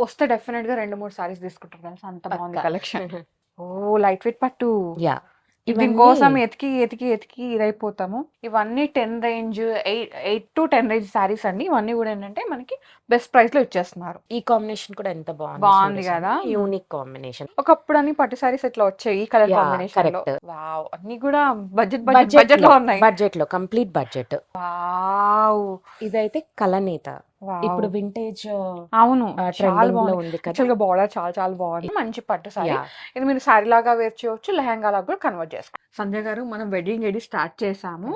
వస్తే డెఫినెట్ గా 2-3 సారీస్ తీసుకుంటారు తెలుసా, అంత బాగుంది పక్కా. కలెక్షన్. ఓ లైట్ వెయిట్ పట్టు. యా దీనికోసం ఎతికి ఇదైపోతాము. ఇవన్నీ 10 రేంజ్, 8 to 10 రేంజ్ సారీస్ అండి. ఇవన్నీ కూడా ఏంటంటే మనకి బెస్ట్ ప్రైస్ లో ఇచ్చేస్తున్నారు. ఈ కాంబినేషన్ కూడా ఎంత బాగుంది కదా. Unique combination. ఒకప్పుడు అని పట్టు సారీస్ ఇట్లా వచ్చాయి ఈ కలర్ యా కాంబినేషన్ లో. కరెక్ట్. వావ్, అన్ని కూడా బడ్జెట్ లో ఉన్నాయి. బడ్జెట్ లో కంప్లీట్ బడ్జెట్. వావ్, ఇదైతే కలనేత. వావ్. ఇప్పుడు వింటేజ్ అవును, చాలా ట్రెండింగ్ లో బాగుంది. ఉంది కదా. యాక్చువల్ గా బార్డర్ చాలా బాగుంది. మంచి పట్టు సారీ. యా ఇది మీరు సారీ లాగా వేర్ చేయవచ్చు, లెహంగా లాగా కూడా కన్వర్ట్ చేసుకోవచ్చు. సంజయ్ గారు, మనం వెడ్డింగ్ ఎడి స్టార్ట్ చేసాము.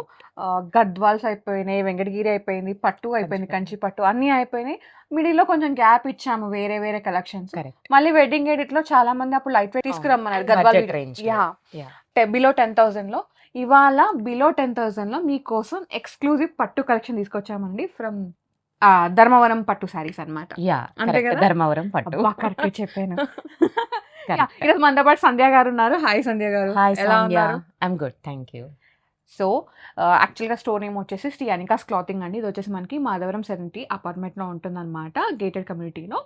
గద్వాల్స్ అయిపోయినాయి, వెంకటగిరి అయిపోయింది, పట్టు అయిపోయింది, కంచి పట్టు అన్ని అయిపోయినాయి. మిడిల్ లో కొంచెం గ్యాప్ ఇచ్చాము వేరే వేరే కలెక్షన్స్. కరెక్ట్. మళ్ళీ వెడ్డింగ్ ఎడిట్ లో చాలా మంది అప్పుడు లైట్ వెయిట్ తీసుకురమ్మన్నారు Gadwal budget range. Yeah below 10,000 లో. ఇవాళ బిలో 10,000 లో మీకోసం ఎక్స్క్లూజివ్ పట్టు కలెక్షన్ తీసుకొచ్చామండి ఫ్రమ్ ధర్మవరం పట్టు సారీస్ అన్నమాట. యా అంతే కదా. ధర్మవరం పట్టు. కరెక్ట్ చెప్పాను. ఈరోజు మనతో పాటు సంధ్య గారు ఉన్నారు. హాయ్ సంధ్య గారు, హాయ్ ఎలా సంధ్య. ఉన్నారు? I'm good, thank you. So యాక్చువల్గా స్టోర్ నేమ్ వచ్చేసి శ్రీ అనికాస్ క్లాతింగ్ అండి. ఇది వచ్చేసి మనకి మాధవరం 70 అపార్ట్మెంట్లో ఉంటుందన్నమాట, గేటెడ్ కమ్యూనిటీలో,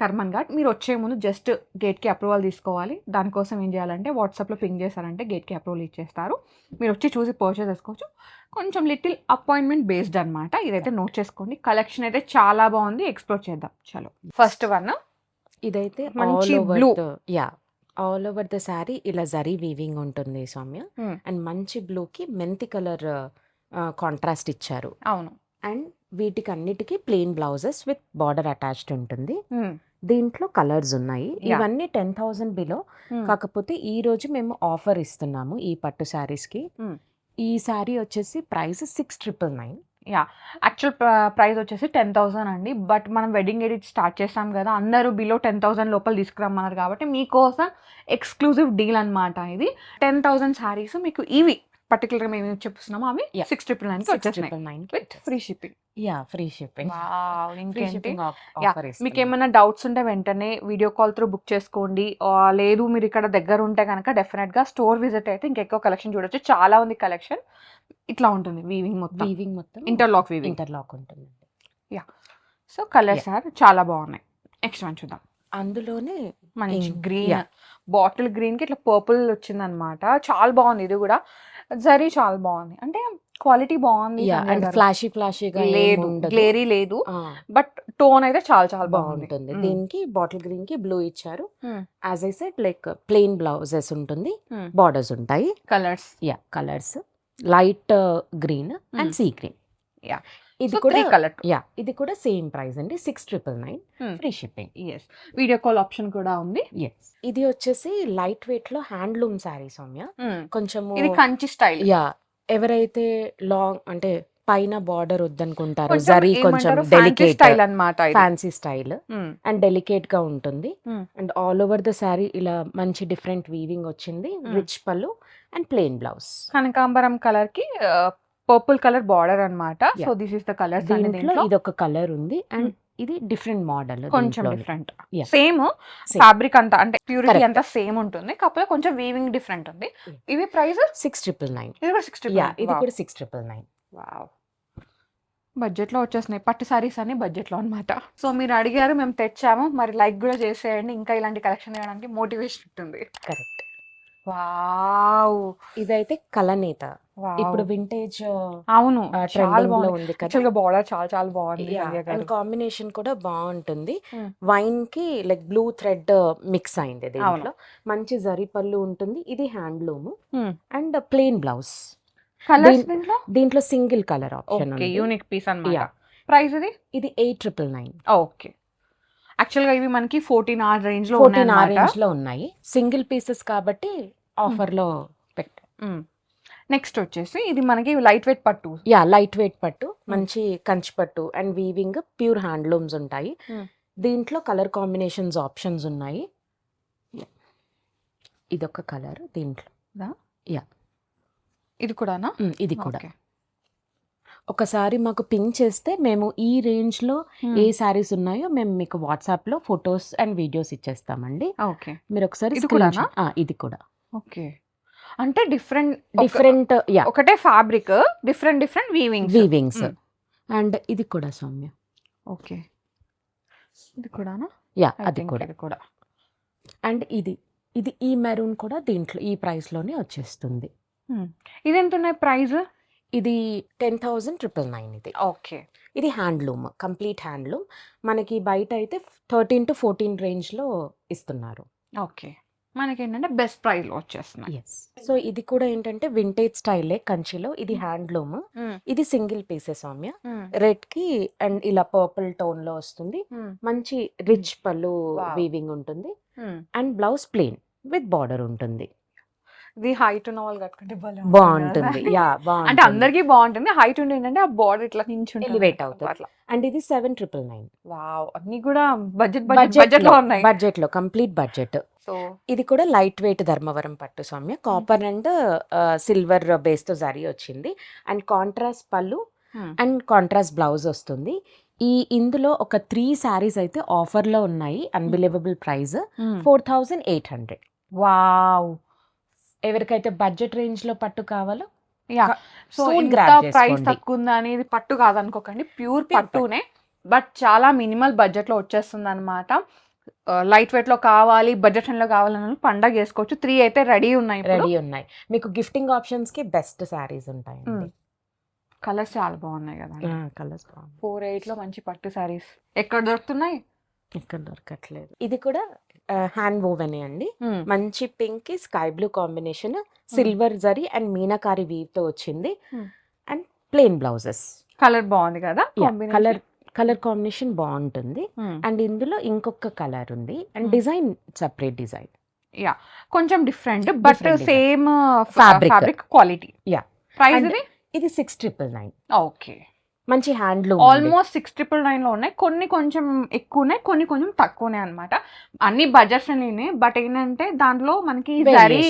కర్మన్ ఘాట్. మీరు వచ్చే ముందు జస్ట్ గేట్కి అప్రూవల్ తీసుకోవాలి. దానికోసం ఏం చేయాలంటే వాట్సాప్లో పింగ్ చేశారంటే గేట్కి అప్రూవల్ ఇచ్చేస్తారు. మీరు వచ్చి చూసి పర్చేస్ చేసుకోవచ్చు. కొంచెం లిటిల్ అపాయింట్మెంట్ బేస్డ్ అనమాట. ఇదైతే నోట్ చేసుకోండి. కలెక్షన్ అయితే చాలా బాగుంది, ఎక్స్ప్లోర్ చేద్దాం. చలో, ఫస్ట్ వన్ ఇదైతే మంచి blue. Yeah all over the sari ఇలా జరీ వీవింగ్ ఉంటుంది సౌమ్య. అండ్ మంచి బ్లూకి మెంతి కలర్ కాంట్రాస్ట్ ఇచ్చారు. అవును. అండ్ వీటికి అన్నిటికీ plain blouses with border attached ఉంటుంది. దీంట్లో కలర్స్ ఉన్నాయి. ఇవన్నీ 10,000 బిలో. కాకపోతే ఈ రోజు మేము ఆఫర్ ఇస్తున్నాము ఈ పట్టు శారీస్కి. ఈ శారీ వచ్చేసి ప్రైస్ 6,999. యాక్చువల్ ప్రైస్ వచ్చేసి 10,000 అండి. బట్ మనం వెడ్డింగ్ ఎడిట్ స్టార్ట్ చేస్తాం కదా, అందరూ బిలో 10,000 లోపల తీసుకురమ్మన్నారు కాబట్టి మీకోసం ఎక్స్క్లూజివ్ డీల్ అనమాట ఇది. 10,000 శారీస్ మీకు ఇవి పర్టికులర్గా మేము చెప్తున్నాము, అవి 6,999 వచ్చేసినాయి with free shipping. Yeah free shipping. మీకు ఏమైనా డౌట్స్ ఉంటే వెంటనే వీడియో కాల్ త్రూ బుక్ చేసుకోండి. లేదు మీరు ఇక్కడ దగ్గర ఉంటే కనుక డెఫినెట్గా స్టోర్ విజిట్ అయితే ఇంకెక్కువ కలెక్షన్ చూడొచ్చు. చాలా ఉంది కలెక్షన్. ఇట్లా ఉంటుంది వీవింగ్ మొత్తం ఇంటర్లాక్ ఉంటుంది. సో కలర్స్ ఆర్ చాలా బాగున్నాయి. నెక్స్ట్ వన్ చూద్దాం. అందులోనే మంచి గ్రీన్, బాటిల్ గ్రీన్ కి ఇట్లా పర్పుల్ వచ్చింది అనమాట. చాలా బాగుంది. ఇది కూడా జరీ చాలా బాగుంది, అంటే క్వాలిటీ బాగుంది. ఫ్లాషీగా లేదు, గ్లేరీ లేదు, బట్ టోన్ అయితే చాలా బాగుంటుంది. దీనికి బాటిల్ గ్రీన్ కి బ్లూ ఇచ్చారు. As I said like plain blouses ఉంటుంది, బార్డర్స్ ఉంటాయి. Colours light green and sea green. ఇది కూడా కలర్. ఇది కూడా సేమ్ ప్రైస్ అండి, 6,999 free shipping. Video call option కూడా ఉంది. ఇది వచ్చేసి లైట్ వెయిట్ లో హ్యాండ్లూమ్ శారీ సౌమ్య. కొంచెం ఇది కంచి స్టైల్. ఎవరైతే లాంగ్ అంటే పైన బార్డర్ వద్దనుకుంటారు, జరీ కొంచెం డెలికేట్ స్టైల్ అన్నమాట, ఫ్యాన్సీ స్టైల్ అండ్ డెలికేట్ గా ఉంటుంది. And all over the sari ఇలా మంచి డిఫరెంట్ వీవింగ్ వచ్చింది. రిచ్ పళ్ళు అండ్ ప్లెయిన్ బ్లౌజ్. కనకాంబరం కలర్ కి పర్పుల్ కలర్ బార్డర్ అన్నమాట. So this is the colour. దీంట్లో ఇది ఒక కలర్ ఉంది అండ్ ఇది డిఫరెంట్ మోడల్, కొంచెం డిఫరెంట్. సేమ్ ఫ్యాబ్రిక్ అంతా అంటే ప్యూరిటీ అంతా సేమ్ ఉంటుంది, కాకపోతే కొంచెం వీవింగ్ డిఫరెంట్ ఉంది. ఇవి ప్రైస్ 6,999. ఇది కూడా 6,999. ఇది కూడా 6,999. వావ్, బడ్జెట్ లో వచ్చేసినాయి పట్టు సారీస్ అన్ని బడ్జెట్ లో అనమాట. సో మీరు అడిగారు, మేము తెచ్చాము. మరి లైక్ కూడా చేసేయండి, ఇంకా ఇలాంటి కలెక్షన్ చేయడానికి మోటివేషన్ ఉంటుంది. కరెక్ట్. వావ్, ఇదైతే కలనేత. ఇప్పుడు వింటేజ్ అవును ట్రెండింగ్ లో ఉంది కదా. బార్డర్ చాలా బాగుంది. అండ్ కాంబినేషన్ కూడా బాగుంటుంది. వైన్ కి లైక్ బ్లూ థ్రెడ్ మిక్స్ అయింది. దీంట్లో మంచి జరీ పళ్ళు ఉంటుంది. ఇది హ్యాండ్లూమ్ అండ్ ప్లెయిన్ బ్లౌజ్. దీంట్లో సింగిల్ కలర్ ఆప్షన్ ఉంది. యూనిక్ పీస్ అన్నమాట. ప్రైస్ ఇది 8,999. ఓకే. యాక్చువల్ గా ఇవి మనకి 14R రేంజ్ లో ఉన్నాయి. సింగిల్ పీసెస్ కాబట్టి ఆఫర్ లో పెట్టాం. నెక్స్ట్ వచ్చేసి ఇది మనకి లైట్ వెయిట్ పట్టు. లైట్ వెయిట్ పట్టు, మంచి కంచి పట్టు అండ్ వీవింగ్ ప్యూర్ హ్యాండ్లూమ్స్ ఉంటాయి. దీంట్లో కలర్ కాంబినేషన్స్ ఆప్షన్స్ ఉన్నాయి. ఇదొక కలర్ దీంట్లో. ఇది కూడానా? ఇది కూడా. ఒకసారి మాకు పింక్ చేస్తే మేము ఈ రేంజ్ లో ఏ సారీస్ ఉన్నాయో మేము మీకు వాట్సాప్ లో ఫొటోస్ అండ్ వీడియోస్ ఇచ్చేస్తామండి. మీరు ఒకసారి ఇది కూడా. ఓకే, అంటే డిఫరెంట్ ఒకటే ఫ్యాబ్రిక్, డిఫరెంట్ వీవింగ్స్. అండ్ ఇది కూడా సౌమ్య. ఓకే, ఇది కూడానా? యా I అది think కూడా. ఇది కూడా. అండ్ ఇది ఈ మెరూన్ కూడా దీంట్లో ఈ ప్రైస్లోనే వచ్చేస్తుంది. ఇదెంతున్నాయి ప్రైస్? ఇది 10,999 ఇది. ఓకే. ఇది హ్యాండ్లూమ్, కంప్లీట్ హ్యాండ్లూమ్. మనకి బయట అయితే 13 to 14 రేంజ్లో ఇస్తున్నారు. ఓకే. మనకేంటంటే బెస్ట్ ప్రైస్‌లో వచ్చేస్తున్నాయి. ఎస్. సో ఇది కూడా ఏంటంటే వింటేజ్ స్టైలే కంచిలో. ఇది హ్యాండ్లూమ్. ఇది సింగిల్ పీసే సౌమ్య. రెడ్కి అండ్ ఇలా పర్పుల్ టోన్లో వస్తుంది. మంచి రిచ్ పళ్ళు Wow. వీవింగ్ ఉంటుంది. And blouse plain with border ఉంటుంది. ఇది హైట్ ఉన్న వాళ్ళు కట్టుకుంటే భలే బాగుంటుంది. యా అంటే బాగుంటుంది. అందరికీ బాగుంటుంది. హైట్ ఉంటే ఏంటంటే ఆ బార్డర్ ఇట్లా నించుంటుంది ఎలివేట్ అట్లా. అవుతుంది. అండ్ ఇది 7,999. వావ్! అన్నీ కూడా బడ్జెట్‌లో ఉన్నాయి. బడ్జెట్లో కంప్లీట్ బడ్జెట్. సో ఇది కూడా లైట్ వెయిట్ ధర్మవరం పట్టు సౌమ్య. కాపర్ అండ్ సిల్వర్ బేస్తో జరీ వచ్చింది. అండ్ కాంట్రాస్ట్ పళ్ళు అండ్ కాంట్రాస్ట్ బ్లౌజ్ వస్తుంది. ఇందులో ఒక 3 శారీస్ అయితే ఆఫర్లో ఉన్నాయి. Unbelievable price 4,800. వావ్! ఎవరికైతే బడ్జెట్ రేంజ్లో పట్టు కావాలో యాహ్! సో soon ఇంత grab ప్రైస్ చేసుకోండి. తక్కువ ఉందా అనేది పట్టు కాదనుకోకండి. ప్యూర్ Pure పట్టునే. బట్ చాలా మినిమల్ బడ్జెట్‌లో వచ్చేస్తుందన్నమాట. లైట్ వెయిట్‌లో కావాలి, బడ్జెట్ ఫ్రెండ్‌లో కావాలన్న పండగ చేసుకోవచ్చు. 3 అయితే రెడీ ఉన్నాయి ఇప్పుడు. రెడీ ఉన్నాయి. మీకు గిఫ్టింగ్ ఆప్షన్స్కి బెస్ట్ శారీస్ ఉంటాయండి. కలర్స్ చాలా బాగున్నాయి కదా. కలర్స్ బాగుంది. 4,800లో మంచి పట్టు సారీస్ ఎక్కడ దొరుకుతున్నాయి? ఇక్కడ దొరకట్లేదు. ఇది కూడా హ్యాండ్ వోవెన్ అండి. మంచి pink sky blue combination, silver zari and meenakari weave తో వచ్చింది. Hmm. And plain blouses. Colour బాగుంది కదా. కలర్ కాంబినేషన్ బాగుంటుంది. అండ్ ఇందులో ఇంకొక కలర్ ఉంది. And design separate design. కొంచెం different but Different design. Same Fabric. Fabric quality. Yeah. Price And ఇది? ఇది 6,999. ఓకే. మంచి హ్యాండ్లూమ్. ఆల్మోస్ట్ 6,999లో ఉన్నాయి. కొన్ని కొంచెం ఎక్కువ ఉన్నాయి, కొన్ని కొంచెం తక్కువనే అన్నమాట. అన్ని బడ్జెట్ ఫ్రెండ్లీనే. బట్ ఏంటంటే దాంట్లో మనకి జరీ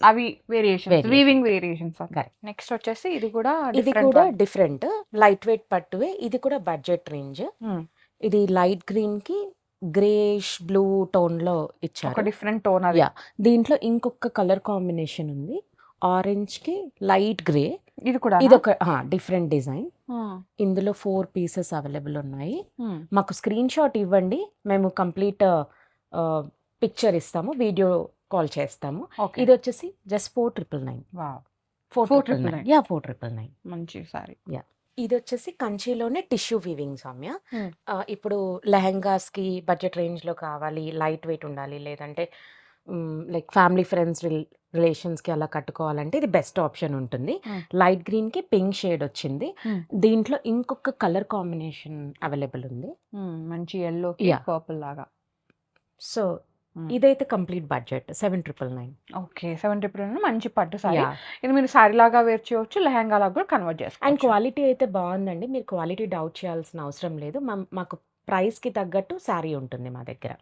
అవి variations, weaving variations. Correct. Next వచ్చేసి ఇది కూడా ఇది కూడా డిఫరెంట్ లైట్ వెయిట్ పట్టువే. ఇది కూడా బడ్జెట్ రేంజ్. ఇది లైట్ గ్రీన్ కి గ్రేష్ బ్లూ టోన్ లో ఒక ఇచ్చారు. డిఫరెంట్ టోన్ అది. Yeah. దీంట్లో ఇంకొక కలర్ కాంబినేషన్ ఉంది. ఆరెంజ్ కి లైట్ గ్రే. ఇది కూడా ఇది ఒక డిఫరెంట్ డిజైన్. ఇందులో 4 పీసెస్ అవైలబుల్ ఉన్నాయి. మాకు స్క్రీన్ షాట్ ఇవ్వండి, మేము కంప్లీట్ పిక్చర్ ఇస్తాము, వీడియో కాల్ చేస్తాము. ఇది వచ్చేసి జస్ట్ 4,999. 4,999. యా 4,999. మంచి సారీ. ఇది వచ్చేసి కంచిలోనే టిష్యూ వీవింగ్ సౌమ్య. ఇప్పుడు లెహెంగాస్ కి బడ్జెట్ రేంజ్ లో కావాలి, లైట్ వెయిట్ ఉండాలి, లేదంటే లైక్ ఫ్యామిలీ ఫ్రెండ్స్ రిలేషన్స్ కి అలా కట్టుకోవాలంటే ఇది బెస్ట్ ఆప్షన్ ఉంటుంది. లైట్ గ్రీన్ కి పింక్ షేడ్ వచ్చింది. దీంట్లో ఇంకొక కలర్ కాంబినేషన్ అవైలబుల్ ఉంది. మంచి ఎల్లో పర్పుల్ లాగా. సో ఇదైతే కంప్లీట్ బడ్జెట్ 7,999. ఓకే. 7,999 మంచి పట్టు సారీ. ఇది మీరు సారీ లాగా వేర్ చేయవచ్చు, లెహంగా లాగా కూడా కన్వర్ట్ అండ్ చేసుకోవచ్చు. క్వాలిటీ అయితే బాగుందండి. మీరు క్వాలిటీ డౌట్ చేయాల్సిన అవసరం లేదు. మాకు ప్రైస్ కి తగ్గట్టు శారీ ఉంటుంది మా దగ్గర.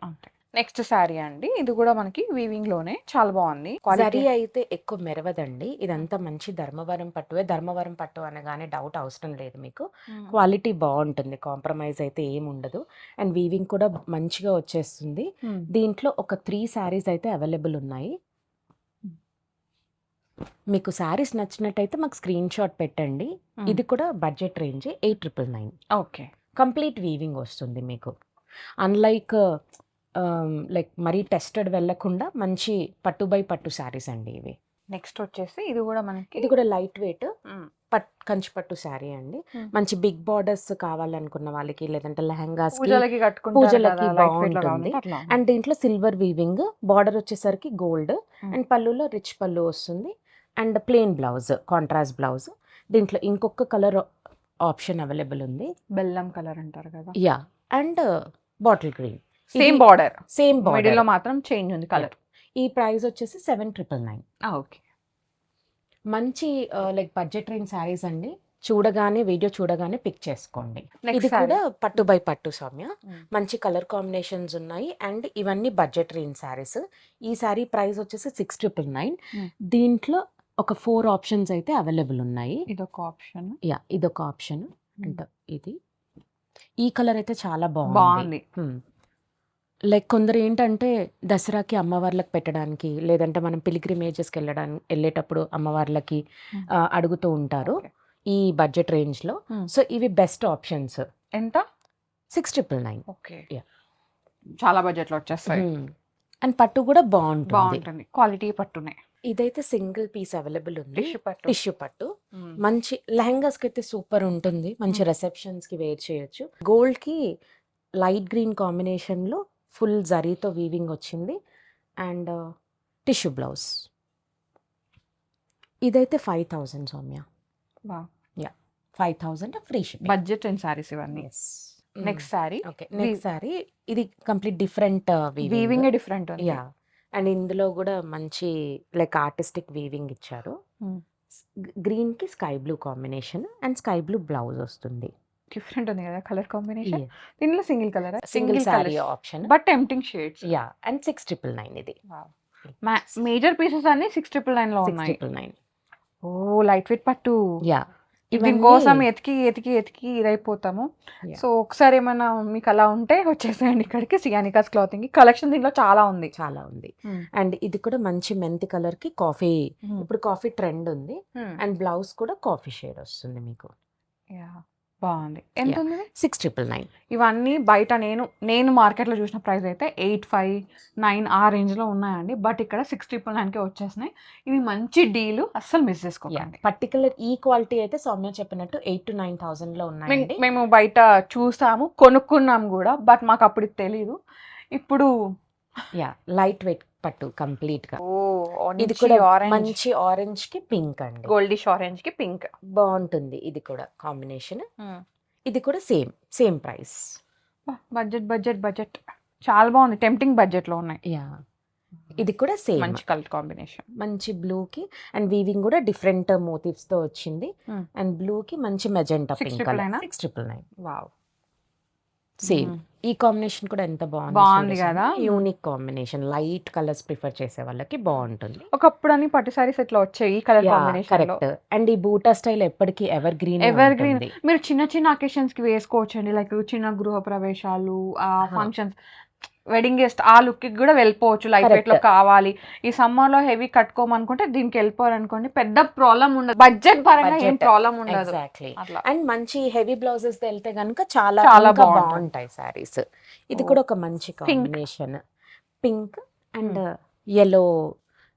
నెక్స్ట్ సారీ అండి. ఇది కూడా మనకి వీవింగ్ లోనే చాలా బాగుంది. జరీ అయితే ఎక్కువ మెరవదండి. ఇదంతా మంచి ధర్మవరం పట్టువే. ధర్మవరం పట్టు అనగానే డౌట్ అవసరం లేదు మీకు. క్వాలిటీ బాగుంటుంది, కాంప్రమైజ్ అయితే ఏమి ఉండదు. అండ్ వీవింగ్ కూడా మంచిగా వచ్చేస్తుంది. దీంట్లో ఒక 3 శారీస్ అయితే అవైలబుల్ ఉన్నాయి. మీకు శారీస్ నచ్చినట్టయితే మాకు స్క్రీన్ షాట్ పెట్టండి. ఇది కూడా budget range 8,999. Okay. Complete weaving వస్తుంది మీకు. అన్లైక్ లైక్ మరీ టెస్టెడ్ వెళ్ళకుండా మంచి పట్టు బై పట్టు శారీస్ అండి ఇవి. నెక్స్ట్ వచ్చేసి ఇది కూడా మనకి ఇది కూడా లైట్ వెయిట్ కంచి పట్టు శారీ అండి. మంచి బిగ్ బార్డర్స్ కావాలనుకున్న వాళ్ళకి, లేదంటే లెహంగాస్ పూజలకి పూజలకి బాగుంటుంది. అండ్ దీంట్లో సిల్వర్ వీవింగ్, బార్డర్ వచ్చేసరికి గోల్డ్, అండ్ పళ్ళులో రిచ్ పళ్ళు వస్తుంది. And plain blouse, contrast blouse. దీంట్లో ఇంకొక కలర్ ఆప్షన్ అవైలబుల్ ఉంది. బెల్లం కలర్ అంటారు కదా. Yeah. And bottle green. Same border, same middle border. లో మాత్రం చేంజ్ ఉంది కలర్. ఈ ప్రైస్ వచ్చేసి 7,999. ఓకే. మంచి లైక్ బడ్జెట్ రేంజ్ శారీస్ అండి. చూడగానే వీడియో చూడగానే పిక్ చేసుకోండి. నెక్స్ట్ ఇది సారీ. కూడా పట్టు బై పట్టు సౌమ్య. మంచి కలర్ కాంబినేషన్స్ ఉన్నాయి. అండ్ ఇవన్నీ బడ్జెట్ రేంజ్ శారీస్. ఈ శారీ ప్రైస్ వచ్చేసి 6,999. దీంట్లో ఒక 4 ఆప్షన్స్ అయితే అవైలబుల్ ఉన్నాయి. ఇదొక ఆప్షన్. యా ఇదొక ఆప్షన్. అంటే ఇది ఈ కలర్ అయితే చాలా బాగుంది. బాగుంది. లైక్ కొందరు ఏంటంటే దసరాకి అమ్మవార్లకు పెట్టడానికి, లేదంటే మనం పిలిగ్రిమేజెస్కి వెళ్ళేటప్పుడు అమ్మవార్లకి అడుగుతూ ఉంటారు Okay. ఈ బడ్జెట్ రేంజ్లో. సో ఇవి బెస్ట్ ఆప్షన్స్. ఎంత? 6,999. ఓకే. Yeah. చాలా బడ్జెట్లో వచ్చేస్తాయి. అండ్ పట్టు కూడా బాగుంటుంది. బాగుంటుంది, క్వాలిటీ పట్టునే. ఇదైతే సింగిల్ పీస్ అవైలబుల్ ఉంది, టిష్యూ పట్టు. టిష్యూ పట్టు. మంచి లెహంగాస్ కి అయితే సూపర్ ఉంటుంది, మంచి రిసెప్షన్స్ కి వేర్ చేయొచ్చు. గోల్డ్ కి లైట్ గ్రీన్ కాంబినేషన్ లో ఫుల్ జరీతో వీవింగ్ వచ్చింది అండ్ టిష్యూ బ్లౌజ్. ఇదైతే 5000 Soumya. 5000 free shipping. Budget and saris ఇవన్నీ. Next sari. Okay, next sari. ఇది కంప్లీట్ డిఫరెంట్ వీవింగ్ డిఫరెంట్ ఉంది. యా, అండ్ ఇందులో కూడా మంచి లైక్ ఆర్టిస్టిక్ వీవింగ్ ఇచ్చారు. గ్రీన్ కి sky blue combination and sky blue blouse వస్తుంది. డిఫరెంట్ ఉంది కదా కలర్ కాంబినేషన్. దీనిలో single colour, single sari option, but tempting shades. Yeah, and 6999 ఇది. మేజర్ పీసెస్ అన్ని 6999 లో ఉన్నాయి. 6999. ఓ, లైట్ వెయిట్ పట్టు. యా, దీనికోసం ఎతికి ఎతికి ఎతికి ఇదైపోతాము. Yeah. సో ఒకసారి ఏమైనా మీకు అలా ఉంటే వచ్చేసేయండి ఇక్కడికి, సియానికాస్ క్లాతింగ్. కలెక్షన్ దీంట్లో చాలా ఉంది. చాలా ఉంది. అండ్ ఇది కూడా మంచి మెంతి కలర్ కి కాఫీ, ఇప్పుడు కాఫీ ట్రెండ్ ఉంది. అండ్ బ్లౌజ్ కూడా కాఫీ షేడ్ వస్తుంది మీకు. బాగుంది. ఎంత ఉంది? 6999. ఇవన్నీ బయట నేను మార్కెట్లో చూసిన ప్రైస్ అయితే 859 ఆ రేంజ్లో ఉన్నాయండి. బట్ ఇక్కడ 699కే వచ్చేసినాయి. ఇవి మంచి డీల్, అస్సలు మిస్ చేసుకోకండి. పర్టికులర్ ఈ క్వాలిటీ అయితే సౌమ్య చెప్పినట్టు 8,000 to 9,000 లో ఉన్నాయండి. మేము బయట చూసాము, కొనుక్కున్నాము కూడా, బట్ మాకు అప్పుడు తెలియదు. ఇప్పుడు యా, లైట్ వెయిట్ పట్టు కంప్లీట్ గా. ఇది ఇది కూడా ఆరెంజ్, మంచి ఆరెంజ్ కి పింక్ అండి, గోల్డిష్ ఆరెంజ్ కి పింక్. బాగుంటుంది. ఇది కూడా కాంబినేషన్. ఇది కూడా సేమ్ ప్రైస్. బడ్జెట్ చాలా బాగుంది. టెంప్టింగ్ బడ్జెట్ లో ఉన్నాయి. యా, ఇది కూడా సేమ్ మంచి కలర్ కాంబినేషన్. మంచి బ్లూ కి అండ్ వీవింగ్ కూడా డిఫరెంట్ మోటివ్స్ తో వచ్చింది. అండ్ బ్లూ కి మంచి magenta pink colour. 699. Wow, same. ఈ కాంబినేషన్ కూడా ఎంత బాగుంది కదా. Unique combination. Light colours prefer చేసే వాళ్ళకి బాగుంటుంది. ఒకప్పుడు అని పట్టు సారీస్ ఇట్లా వచ్చాయి ఈ కలర్ కాంబినేషన్. కరెక్ట్. అండ్ ఈ బూటా స్టైల్ ఎప్పటికీ ఎవర్ గ్రీన్. మీరు చిన్న చిన్న అకేషన్స్ కి వేసుకోవచ్చండి. లైక్ చిన్న గృహ ప్రవేశాలు, ఫంక్షన్స్, వెడ్డింగ్ గెస్ట్, ఆ లుక్ కి కూడా వెళ్ళిపోవచ్చు. లైట్ వెయిట్ లో కావాలి, ఈ సమ్మర్ లో హెవీ కట్టుకోమనుకుంటే దీనికి వెళ్ళిపోరు అనుకోండి, పెద్ద ప్రాబ్లం ఉండదు. బడ్జెట్ పరంగా ఏం ప్రాబ్లం ఉండదు. అట్లా. అండ్ మంచి హెవీ బ్లౌజెస్ వెళ్తే గనుక చాలా బాగుంటాయి సారీస్. ఇది కూడా ఒక మంచి combination. Pink and yellow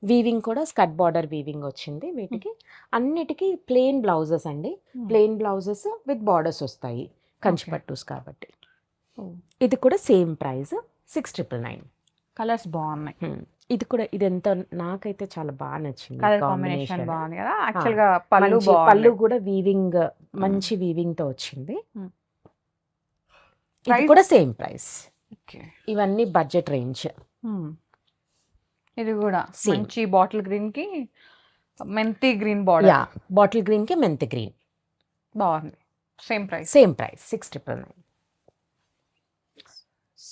weaving కూడా స్కర్ట్ బార్డర్ వీవింగ్ వచ్చింది. వీటికి అన్నిటికీ ప్లెయిన్ బ్లౌజెస్ అండి. ప్లెయిన్ బ్లౌజెస్ విత్ బార్డర్స్ వస్తాయి, కంచి పట్టుస్ కాబట్టి. ఇది కూడా సేమ్ ప్రైస్ 699. కలర్స్ బాగున్నాయి. ఇది కూడా ఇది ఎంత నాకైతే చాలా బాగా నచ్చింది. కలర్ కాంబినేషన్ బాగుంది కదా. యాక్చువల్ గా పళ్ళు కూడా వీవింగ్, మంచి వీవింగ్ తో వచ్చింది. ఇది కూడా సేమ్ ప్రైస్. ఇవన్నీ బడ్జెట్ రేంజ్. ఇది కూడా మంచి బాటిల్ గ్రీన్ కి మెంతి green border. Yeah, bottle green కి మెంతి గ్రీన్ బాగుంది. Same price 699.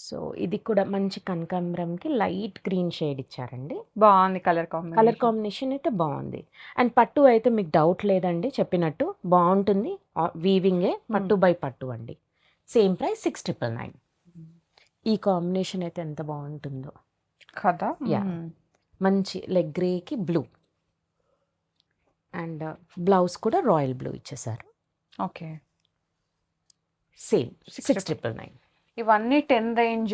సో ఇది కూడా మంచి కనకాంబరంకి లైట్ గ్రీన్ షేడ్ ఇచ్చారండి. బాగుంది కలర్ కాంబినేషన్ అయితే బాగుంది. అండ్ పట్టు అయితే మీకు డౌట్ లేదండి, చెప్పినట్టు బాగుంటుంది. వీవింగే పట్టు బై పట్టు అండి. Same price 699. ఈ కాంబినేషన్ అయితే ఎంత బాగుంటుందో కదా. యా, మంచి లైక్ గ్రేకి బ్లూ అండ్ బ్లౌజ్ కూడా రాయల్ బ్లూ ఇచ్చేసారు. Okay, same 699. ఇవన్నీ 10 రేంజ్,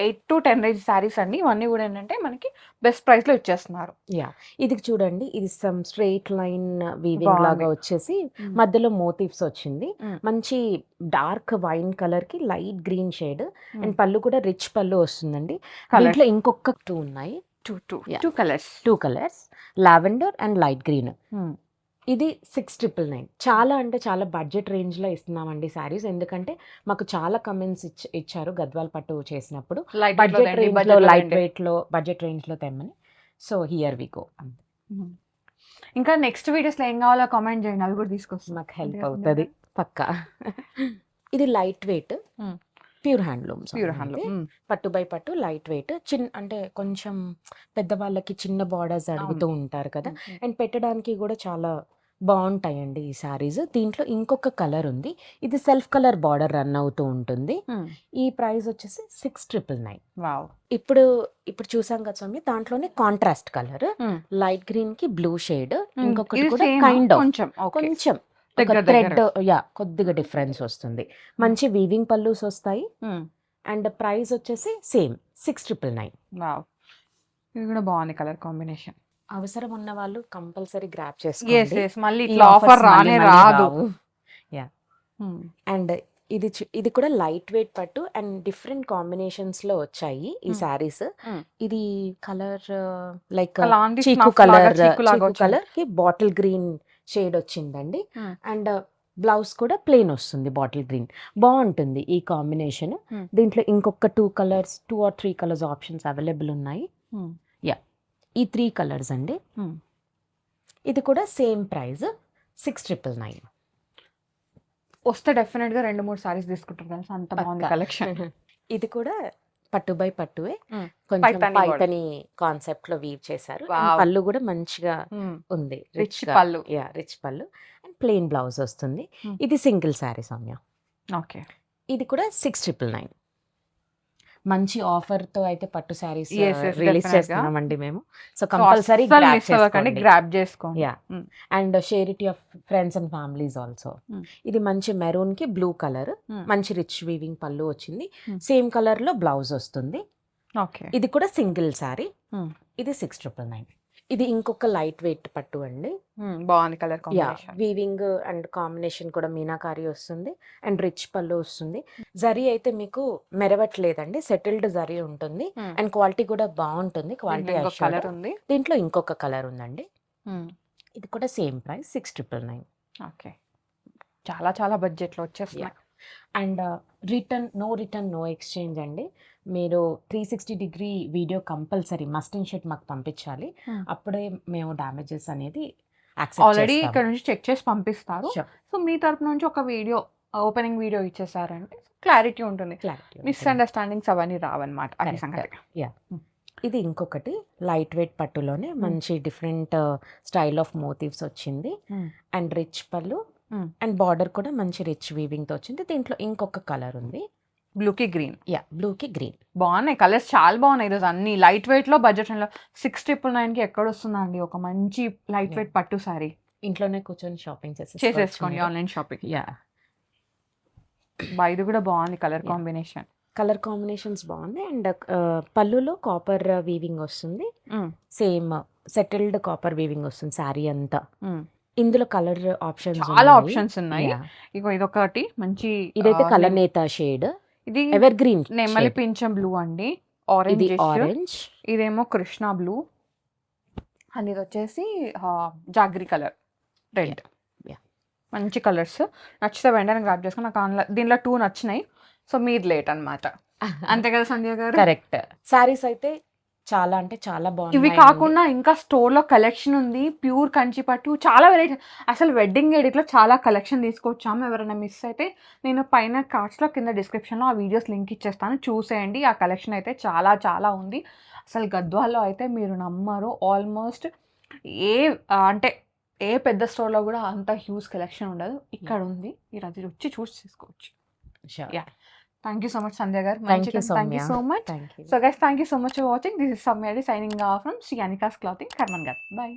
8 to 10 రేంజ్ శారీస్ అండి. ఇవన్నీ కూడా ఏంటంటే మనకి బెస్ట్ ప్రైస్ లో ఇచ్చేస్తున్నారు. యా, ఇది చూడండి, ఇది సమ్ స్ట్రైట్ లైన్ వీవింగ్ లాగా వచ్చేసి మధ్యలో మోటివ్స్ వచ్చింది. మంచి డార్క్ వైన్ కలర్ కి లైట్ గ్రీన్ షేడ్. అండ్ పళ్ళు కూడా రిచ్ పళ్ళు వస్తుందండి. దీంట్లో ఇంకొక 2 ఉన్నాయి. Two colours lavender and light green. ఇది 699. చాలా అంటే చాలా బడ్జెట్ రేంజ్ లో ఇస్తున్నామండి శారీస్. ఎందుకంటే మాకు చాలా కమెంట్స్ ఇచ్చారు గద్వాల్ పట్టు చేసినప్పుడు, బడ్జెట్ రేంజ్ లో, లైట్ వెయిట్ లో, బడ్జెట్ రేంజ్ లో తెమ్మని. So here we go. ఇంకా నెక్స్ట్ వీడియోస్ లో ఏం కావాలో కామెంట్ చేయండి, అవి కూడా తీసుకొస్తాం, మాకు హెల్ప్ అవుతుంది పక్కా. ఇది లైట్ వెయిట్ ప్యూర్ హ్యాండ్లూమ్స్. పట్టు బై పట్టు లైట్ వెయిట్. అంటే కొంచెం పెద్దవాళ్ళకి చిన్న బార్డర్స్ అడుగుతూ ఉంటారు కదా, అండ్ పెట్టడానికి కూడా చాలా బాగుంటాయండి ఈ సారీస్. దీంట్లో ఇంకొక కలర్ ఉంది, ఇది సెల్ఫ్ కలర్ బార్డర్ రన్ అవుతూ ఉంటుంది. ఈ ప్రైస్ వచ్చేసి 699. ఇప్పుడు చూసాం కదా స్వామి, దాంట్లోనే కాంట్రాస్ట్ కలర్ లైట్ గ్రీన్ కి బ్లూ షేడ్. ఇంకొకటి కూడా కైండ్ ఆఫ్ కొంచెం థ్రెడ్, యా, కొద్దిగా డిఫరెన్స్ వస్తుంది. మంచి వీవింగ్ పల్లూస్ వస్తాయి అండ్ ప్రైస్ వచ్చేసి సేమ్ 6,999. వావ్! ఇది కూడా బాగుంది కలర్ కాంబినేషన్. అవసరం ఉన్న వాళ్ళు కంపల్సరీ గ్రాప్ యెస్. చేసుకోండి. యెస్. మళ్ళీ ఈ ఇట్లా ఆఫర్ ఆఫర్స్ మళ్ళీ రానే మళ్ళీ రాదు. రావు. యాహ్! హ్మ్. అండ్ ఇది కూడా లైట్ వెయిట్ పట్టు అండ్ డిఫరెంట్ కాంబినేషన్స్‌లో వచ్చాయి ఈ హ్మ్. శారీస్. హ్మ్. ఇది కలర్ లైక్ అలాంటి చీకు స్నఫ్ లాగా కలర్ చీకులాగా చీకు వచ్చింది. కలర్‌కి బాటిల్ గ్రీన్ షేడ్ వచ్చిందండి. హ్మ్. అండ్ బ్లౌజ్ కూడా ప్లెయిన్ వస్తుంది బాటిల్ గ్రీన్. బావుంటుంది ఈ కాంబినేషన్. హ్మ్. దీంట్లో ఇంకొక 2 colours 2 or 3 colours options available ఉన్నాయి. హ్మ్. యాహ్! ఈ 3 కలర్స్ అండి. హ్మ్. ఇది కూడా సేమ్ ప్రైస్ 6,999. వస్తే డెఫినెట్‌గా 2, 3 సారీస్ తీసుకుంటారు తెలుసా అంత బాగుంది పక్కా. కలెక్షన్. ఇది కూడా పట్టు బై పట్టువే. హ్మ్. కొంచెం పైతాని బోర్డర్. పైతని కాన్సెప్ట్‌లో వీవ్ చేశారు. And wow! పళ్ళు కూడా మంచిగా హ్మ్. ఉంది. రిచ్ రిచ్‌గా. పళ్ళు. యాహ్! రిచ్ పళ్ళు అండ్ ప్లెయిన్ బ్లౌజ్ వస్తుంది. హ్మ్. ఇది సింగిల్ శారీ సౌమ్య. ఓకే. ఇది కూడా 6,999. మంచి ఆఫర్‌తో అయితే పట్టు శారీస్ యెస్. యెస్. రిలీజ్ డెఫినెట్‌గా. చేస్తున్నామండి మేము. సో సో, కంపల్సరీ అస్సలు గ్రాబ్ మిస్ అవ్వకండి. చేసుకోండి. గ్రాబ్ చేసుకోండి. యాహ్! హ్మ్. And share it your friends and families also. హ్మ్. ఇది మంచి మెరూన్‌కి బ్లూ కలర్. హ్మ్. మంచి రిచ్ వీవింగ్ పళ్ళు వచ్చింది. హ్మ్. సేమ్ కలర్‌లో బ్లౌజ్ వస్తుంది. ఓకే. ఇది కూడా సింగిల్ శారీ. హ్మ్. ఇది 6,999. ఇది ఇంకొక లైట్ వెయిట్ పట్టు అండి. హ్మ్. బాగుంది colour yeah! Combination. Weaving and combination కూడా మీనాకారి వస్తుంది. అండ్ రిచ్ పళ్ళు వస్తుంది. జరీ అయితే మీకు మెరవట్లేదండి. సెటిల్డ్ జరీ ఉంటుంది. హ్మ్. అండ్ క్వాలిటీ కూడా బావుంటుంది. దీంట్లో క్వాలిటీ ఇంకొక అష్యూర్డ్. కలర్ ఉంది. దీంట్లో ఇంకొక కలర్ ఉందండి. హ్మ్. ఇది కూడా సేమ్ ప్రైస్ 6,999. ఓకే. చాలా చాలా బడ్జెట్‌లో వచ్చేస్తున్నాయి. Yeah! And return no exchange అండి. మీరు 360 degree video compulsory must and should మాకు పంపించాలి. హ్మ్. అప్పుడే మేము డ్యామేజెస్ అనేది యాక్సెప్ట్ ఆల్రెడీ ఇక్కడ చేస్తాము. నుంచి చెక్ చేసి పంపిస్తారు. షూర్. సో, మీ తరపు నుంచి ఒక వీడియో ఓపెనింగ్ వీడియో ఇచ్చేసారంటే క్లారిటీ ఉంటుంది. క్లారిటీ ఉంటుంది. మిస్‌అండర్‌స్టాండింగ్స్ అవన్నీ రావన్నమాట. అది కరెక్ట్. సంగతి. యాహ్! హ్మ్. ఇది ఇంకొకటి లైట్ వెయిట్ పట్టులోనే హ్మ్. మంచి డిఫరెంట్ స్టైల్ ఆఫ్ మోటివ్స్ వచ్చింది. హ్మ్. అండ్ రిచ్ పళ్ళు హ్మ్. అండ్ బార్డర్ కూడా మంచి రిచ్ వీవింగ్‌తో వచ్చింది. దీంట్లో ఇంకొక కలర్ ఉంది. బ్లూకి గ్రీన్. యాహ్! బ్లూకి గ్రీన్. బాగున్నాయి. కలర్స్ చాలా బాగున్నాయి ఈరోజు అన్నీ. లైట్ వెయిట్‌లో, బడ్జెట్ ఫ్రెండ్‌లో 6,999కి ఎక్కడొస్తుందండి ఒక మంచి లైట్ యాహ్! వెయిట్ పట్టు సారీ. ఇంట్లోనే కూర్చొని షాపింగ్ చేసేసుకోండి చేసేసుకోవచ్చు మీరు. Online shopping. యాహ్! ఇది కూడా బాగుంది colour yeah! Combination. Colour combinations బాగున్నాయి. అండ్ పళ్ళులో కాపర్ వీవింగ్ వస్తుంది. హ్మ్. సేమ్ సెటిల్డ్ కాపర్ వీవింగ్ వస్తుంది శారీ అంతా. హ్మ్. ఇందులో కలర్ ఆప్షన్స్ చాలా ఉన్నాయి. ఆప్షన్స్ ఉన్నాయి. యాహ్! ఇగో ఇదొకటి మంచి ఇదైతే నెమ్ కలనేత షేడ్. ఇది ఎవర్ గ్రీన్ నెమలి షేడ్. పింఛం బ్లూ అండి. ఇది ఆరెంజిష్. ఆరెంజ్. ఇదేమో కృష్ణ బ్లూ. అండ్ ఇదొచ్చేసి jaggery colour red. Yeah! Yeah! మంచి కలర్స్. నచ్చితే వెంటనే గ్రాబ్ చేసుకొని నాకు దీనిలో 2 నచ్చినాయి. సో, మీది లేట్ అన్నమాట. అంతే కదా సంధ్య గారు? కరెక్ట్. శారీస్ అయితే చాలా అంటే చాలా ఇవి బాగున్నాయండి. కాకుండా ఇంకా స్టోర్‌లో కలెక్షన్ ఉంది. ప్యూర్ కంచి పట్టు చాలా వెరైటీ. అసలు వెడ్డింగ్ ఎడిట్‌లో చాలా కలెక్షన్ తీసుకొచ్చాము. ఎవరైనా మిస్ అయితే నేను పైన కార్డ్స్‌లో కింద డిస్క్రిప్షన్‌లో ఆ వీడియోస్ లింక్ ఇచ్చేస్తాను. చూసేయండి. ఆ కలెక్షన్ అయితే చాలా చాలా ఉంది. అసలు గద్వాల్లో అయితే మీరు నమ్మరు. ఆల్మోస్ట్ ఏ అంటే ఏ పెద్ద స్టోర్‌లో కూడా అంత హ్యూజ్ కలెక్షన్ ఉండదు. ఇక్కడ ఉంది. మీరు అది వచ్చి చూసి తీసుకోవచ్చు. Sure. Yeah! Thank you so much Sandhya గారు. Thank you thank you Soumya. So much. Thank you. So guys, thank you so much for watching. This is Samyadi signing off from Sri Anika's Clothing, Karmangarh. Bye.